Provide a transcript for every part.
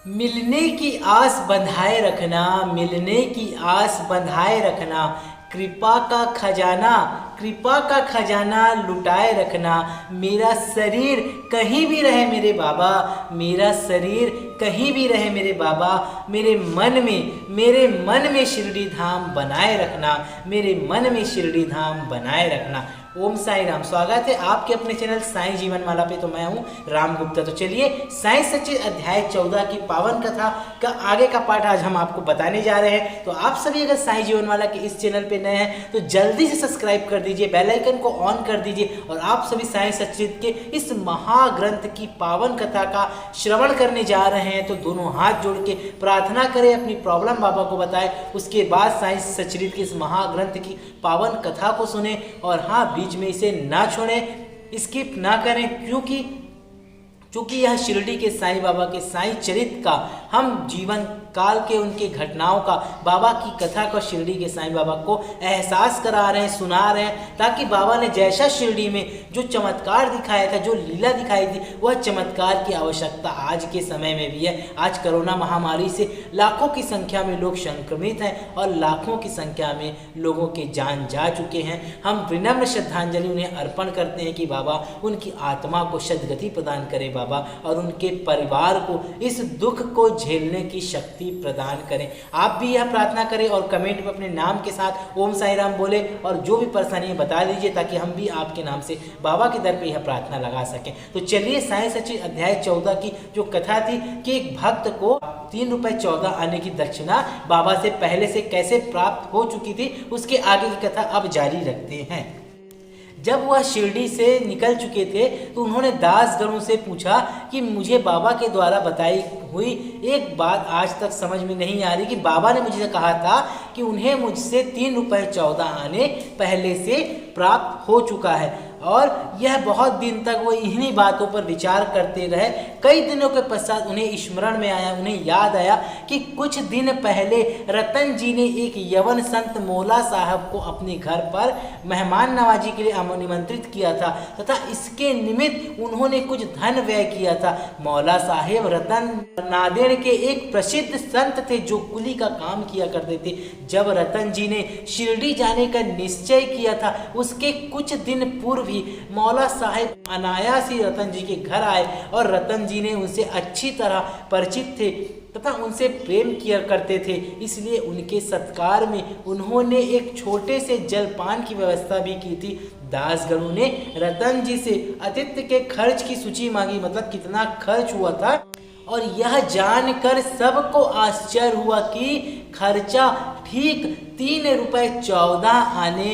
मिलने की आस बंधाए रखना, मिलने की आस बंधाए रखना, कृपा का खजाना लुटाए रखना। मेरा शरीर कहीं भी रहे मेरे बाबा, मेरा शरीर कहीं भी रहे मेरे बाबा, मेरे मन में शिरडी धाम बनाए रखना, मेरे मन में शिरडी धाम बनाए रखना। ओम साई राम। स्वागत है आपके अपने चैनल साईं जीवन माला पे। तो मैं हूँ राम गुप्ता। तो चलिए साईं सच्चिद अध्याय 14 की पावन कथा का आगे का पाठ आज हम आपको बताने जा रहे हैं। तो आप सभी अगर साईं जीवन माला के इस चैनल पे नए हैं तो जल्दी से सब्सक्राइब कर दीजिए, बेल आइकन को ऑन कर दीजिए और आप सभी साईं सच्चिद के इस महाग्रंथ की पावन कथा का श्रवण करने जा रहे हैं। तो दोनों हाथ जोड़ के प्रार्थना करें, अपनी प्रॉब्लम बाबा को बताएं, उसके बाद साईं सच्चिद के इस महाग्रंथ की पावन कथा को सुने और हाँ, बीच में इसे ना छोड़ें, स्किप ना करें, क्योंकि यह शिरडी के साईं बाबा के साईं चरित्र का हम जीवन काल के उनके घटनाओं का, बाबा की कथा को शिरडी के साईं बाबा को एहसास करा रहे हैं, सुना रहे हैं, ताकि बाबा ने जैसा शिरडी में जो चमत्कार दिखाया था, जो लीला दिखाई थी, वह चमत्कार की आवश्यकता आज के समय में भी है। आज कोरोना महामारी से लाखों की संख्या में लोग संक्रमित हैं और लाखों की संख्या में लोगों के जान जा चुके हैं। हम विनम्र श्रद्धांजलि उन्हें अर्पण करते हैं कि बाबा उनकी आत्मा को सद्गति प्रदान करे बाबा, और उनके परिवार को इस दुख को झेलने की शक्ति प्रदान करें। आप भी यह प्रार्थना करें और कमेंट में अपने नाम के साथ ओम साई राम बोले और जो भी परेशानी है बता दीजिए, ताकि हम भी आपके नाम से बाबा के दर पे यह प्रार्थना लगा सकें। तो चलिए साईं सच्चिद अध्याय 14 की जो कथा थी कि एक भक्त को 3 रुपए 14 आने की दक्षिणा बाबा से पहले से कैसे प्राप्त हो चुकी थी, उसके आगे की कथा अब जारी रखते हैं। जब वह शिरडी से निकल चुके थे तो उन्होंने दासगणों से पूछा कि मुझे बाबा के द्वारा बताई हुई एक बात आज तक समझ में नहीं आ रही कि बाबा ने मुझे कहा था कि उन्हें मुझसे 3 रुपए 14 आने पहले से प्राप्त हो चुका है, और यह बहुत दिन तक वो इन्हीं बातों पर विचार करते रहे। कई दिनों के पश्चात उन्हें स्मरण में आया, उन्हें याद आया कि कुछ दिन पहले रतन जी ने एक यवन संत मौला साहब को अपने घर पर मेहमान नवाजी के लिए निमंत्रित किया था तथा इसके निमित्त उन्होंने कुछ धन व्यय किया था। मौला साहेब रतन नादेड़ के एक प्रसिद्ध संत थे जो कुली का काम किया करते थे। जब रतन जी ने शिरडी जाने का निश्चय किया था उसके कुछ दिन पूर्व ही मौला साहेब अनायास ही रतन जी के घर आए और रतन जी ने उनसे अच्छी तरह परिचित थे तथा उनसे प्रेम किया करते थे, इसलिए उनके सत्कार में उन्होंने एक छोटे से जलपान की व्यवस्था भी की थी। दासगणों ने रतन जी से आतिथ्य के खर्च की सूची मांगी, मतलब कितना खर्च हुआ था, और यह जानकर सबको आश्चर्य हुआ कि खर्चा ठीक 3 रुपए 14 आने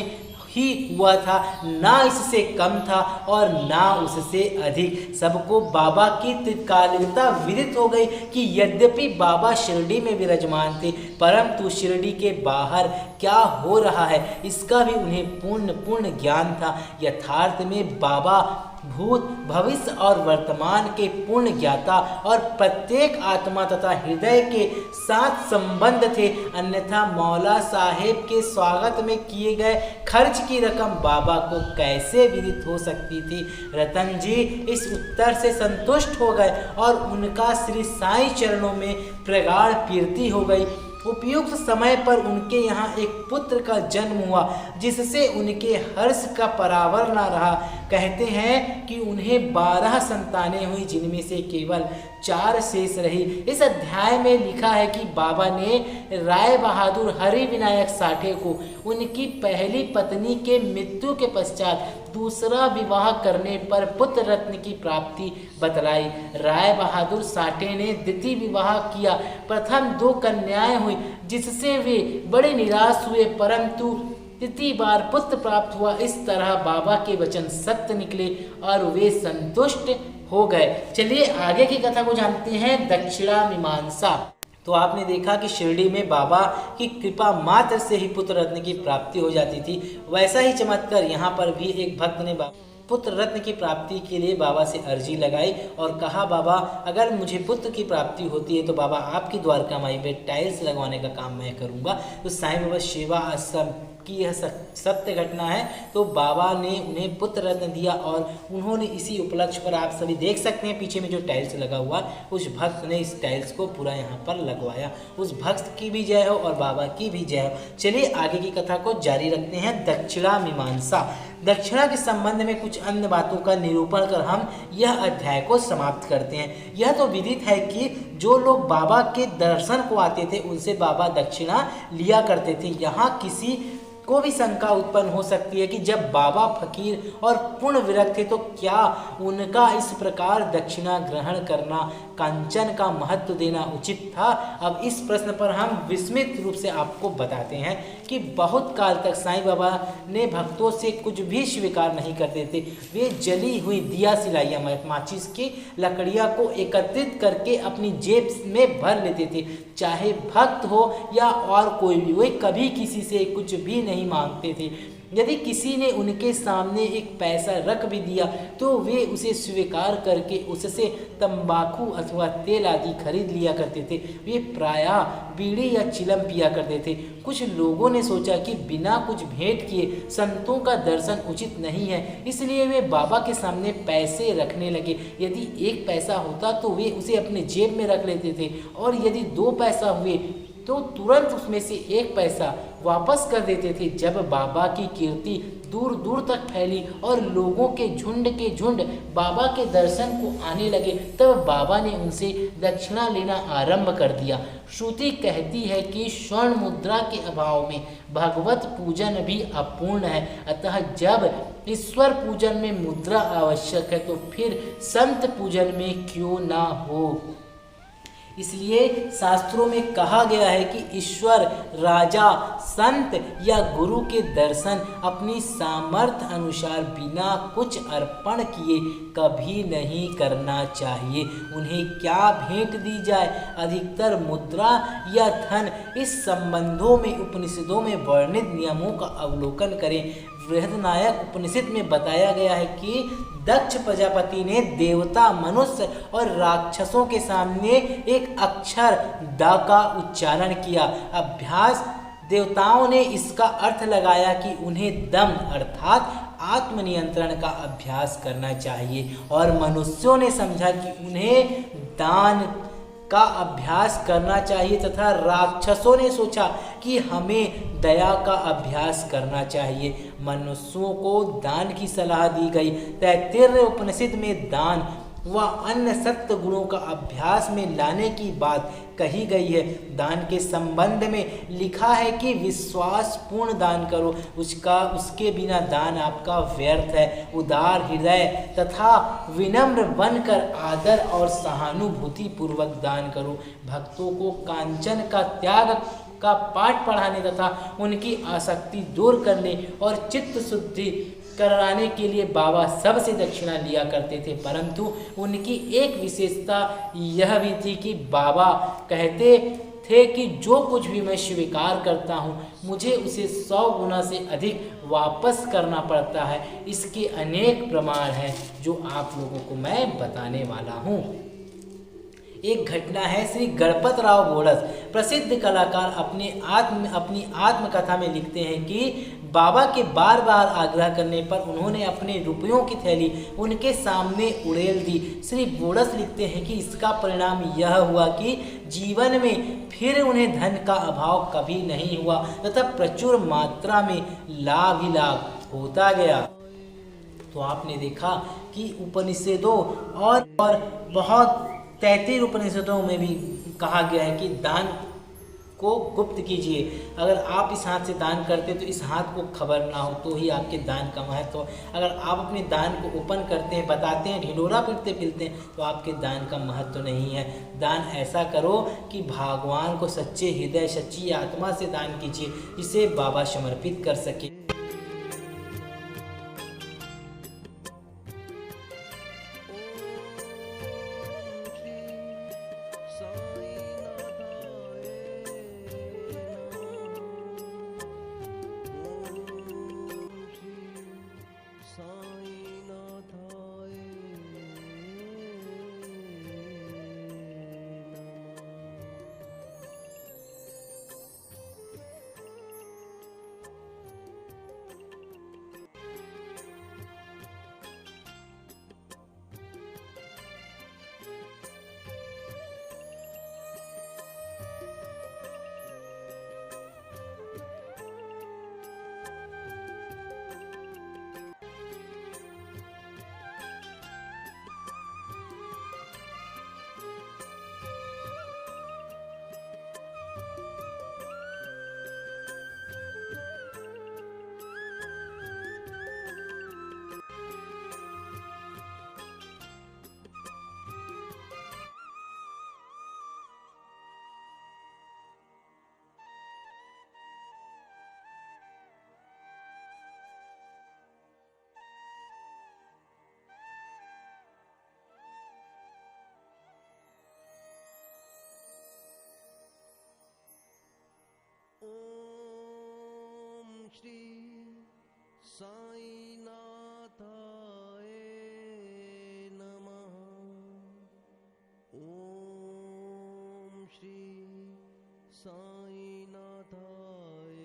ही हुआ था, ना इससे कम था और ना उससे अधिक। सबको बाबा की तत्कालिकता विदित हो गई कि यद्यपि बाबा शिरडी में विराजमान थे, परंतु शिरडी के बाहर क्या हो रहा है इसका भी उन्हें पूर्ण ज्ञान था। यथार्थ में बाबा भूत भविष्य और वर्तमान के पूर्ण ज्ञाता और प्रत्येक आत्मा तथा हृदय के साथ संबंध थे, अन्यथा मौला साहेब के स्वागत में किए गए खर्च की रकम बाबा को कैसे विदित हो सकती थी। रतन जी इस उत्तर से संतुष्ट हो गए और उनका श्री साईं चरणों में प्रगाढ़ प्रीति हो गई। उपयुक्त समय पर उनके यहाँ एक पुत्र का जन्म हुआ जिससे उनके हर्ष का परावर न रहा। कहते हैं कि उन्हें 12 संतानें हुई जिनमें से केवल 4 शेष रही। इस अध्याय में लिखा है कि बाबा ने राय बहादुर हरि विनायक साठे को उनकी पहली पत्नी के मृत्यु के पश्चात दूसरा विवाह करने पर पुत्र रत्न की प्राप्ति बतलाई। राय बहादुर साठे ने द्वितीय विवाह किया। प्रथम 2 कन्याएं हुई जिससे वे बड़े निराश हुए, परंतु तृतीय बार पुत्र प्राप्त हुआ। इस तरह बाबा के वचन सत्य निकले और वे संतुष्ट हो गए। चलिए आगे की कथा को जानते हैं। दक्षिणा मीमांसा। तो आपने देखा कि शिरडी में बाबा की कृपा मात्र से ही पुत्र रत्न की प्राप्ति हो जाती थी। वैसा ही चमत्कार यहाँ पर भी एक भक्त ने पुत्र रत्न की प्राप्ति के लिए बाबा से अर्जी लगाई और कहा, बाबा अगर मुझे पुत्र की प्राप्ति होती है तो बाबा आपकी द्वारका माई पे टाइल्स लगवाने का काम मैं करूँगा। तो साईं बाबा सेवा आश्रम की यह सत्य घटना है। तो बाबा ने उन्हें पुत्र रत्न दिया और उन्होंने इसी उपलक्ष्य पर, आप सभी देख सकते हैं पीछे में जो टाइल्स लगा हुआ, उस भक्त ने इस टाइल्स को पूरा यहाँ पर लगवाया। उस भक्त की भी जय हो और बाबा की भी जय हो। चलिए आगे की कथा को जारी रखते हैं। दक्षिणा मीमांसा। दक्षिणा के संबंध में कुछ अन्य बातों का निरूपण कर हम यह अध्याय को समाप्त करते हैं। यह तो विदित है कि जो लोग बाबा के दर्शन को आते थे उनसे बाबा दक्षिणा लिया करते थे। यहाँ किसी को भी शंका उत्पन्न हो सकती है कि जब बाबा फकीर और पूर्ण विरक्त थे तो क्या उनका इस प्रकार दक्षिणा ग्रहण करना, कांचन का महत्व देना उचित था। अब इस प्रश्न पर हम विस्मित रूप से आपको बताते हैं कि बहुत काल तक साईं बाबा ने भक्तों से कुछ भी स्वीकार नहीं करते थे। वे जली हुई दिया सिलाइयाँ, माचिस की लकड़ियाँ को एकत्रित करके अपनी जेब में भर लेते थे। चाहे भक्त हो या और कोई भी, वे कभी किसी से कुछ भी नहीं मांगते थे। यदि किसी ने उनके सामने एक पैसा रख भी दिया तो वे उसे स्वीकार करके उससे तंबाकू अथवा तेल आदि खरीद लिया करते थे। वे प्रायः बीड़ी या चिलम पिया करते थे। कुछ लोगों ने सोचा कि बिना कुछ भेंट किए संतों का दर्शन उचित नहीं है, इसलिए वे बाबा के सामने पैसे रखने लगे। यदि एक पैसा होता तो वे उसे अपने जेब में रख लेते थे और यदि 2 पैसा हुए तो तुरंत उसमें से 1 पैसा वापस कर देते थे। जब बाबा की कीर्ति दूर दूर तक फैली और लोगों के झुंड बाबा के दर्शन को आने लगे, तब बाबा ने उनसे दक्षिणा लेना आरंभ कर दिया। श्रुति कहती है कि स्वर्ण मुद्रा के अभाव में भगवत पूजन भी अपूर्ण है। अतः जब ईश्वर पूजन में मुद्रा आवश्यक है तो फिर संत पूजन में क्यों ना हो। इसलिए शास्त्रों में कहा गया है कि ईश्वर, राजा, संत या गुरु के दर्शन अपनी सामर्थ्य अनुसार बिना कुछ अर्पण किए कभी नहीं करना चाहिए। उन्हें क्या भेंट दी जाए, अधिकतर मुद्रा या धन, इस संबंधों में उपनिषदों में वर्णित नियमों का अवलोकन करें। बृहदनायक उपनिषद में बताया गया है कि दक्ष प्रजापति ने देवता, मनुष्य और राक्षसों के सामने एक अक्षर द का उच्चारण किया। अभ्यास देवताओं ने इसका अर्थ लगाया कि उन्हें दम अर्थात आत्मनियंत्रण का अभ्यास करना चाहिए और मनुष्यों ने समझा कि उन्हें दान का अभ्यास करना चाहिए तथा राक्षसों ने सोचा कि हमें दया का अभ्यास करना चाहिए। मनुष्यों को दान की सलाह दी गई। तैत्तिरीय उपनिषद में दान व अन्य सत्य गुणों का अभ्यास में लाने की बात कही गई है। दान के संबंध में लिखा है कि विश्वास पूर्ण दान करो, उसके बिना दान आपका व्यर्थ है। उदार हृदय तथा विनम्र बनकर आदर और सहानुभूति पूर्वक दान करो। भक्तों को कांचन का त्याग का पाठ पढ़ाने तथा उनकी आसक्ति दूर करने और चित्त शुद्धि कराने के लिए बाबा सबसे दक्षिणा लिया करते थे, परंतु उनकी एक विशेषता यह भी थी कि बाबा कहते थे कि जो कुछ भी मैं स्वीकार करता हूँ मुझे उसे 100 गुना से अधिक वापस करना पड़ता है। इसके अनेक प्रमाण हैं जो आप लोगों को मैं बताने वाला हूँ। एक घटना है। श्री गणपत राव बोड़स प्रसिद्ध कलाकार अपनी आत्मकथा में लिखते हैं कि बाबा के बार बार आग्रह करने पर उन्होंने अपने रुपयों की थैली उनके सामने उड़ेल दी। श्री बोड़स लिखते हैं कि इसका परिणाम यह हुआ कि जीवन में फिर उन्हें धन का अभाव कभी नहीं हुआ तथा प्रचुर मात्रा में लाभ ही लाभ होता गया। तो आपने देखा कि उपनिषदों और बहुत 33 उपनिषदों में भी कहा गया है कि दान को गुप्त कीजिए। अगर आप इस हाथ से दान करते तो इस हाथ को खबर ना हो तो ही आपके दान का महत्व हो। अगर आप अपने दान को ओपन करते हैं, बताते हैं, ढिंढोरा पीटते फिरते हैं तो आपके दान का महत्व नहीं है। दान ऐसा करो कि भगवान को सच्चे हृदय, सच्ची आत्मा से दान कीजिए जिसे बाबा समर्पित कर सके। श्री साईनाथाय नमः। ओम श्री साईनाथाय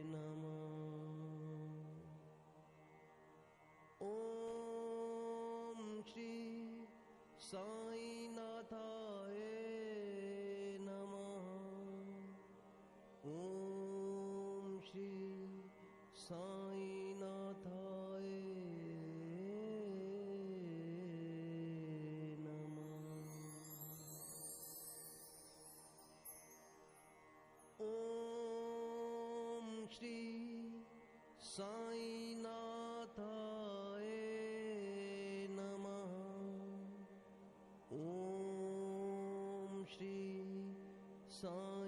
नमः। ओम श्री साईनाथाय नमः। ओम श्री साईनाथाय नमः। ओम श्री साईनाथाय नमः। ओम श्री साई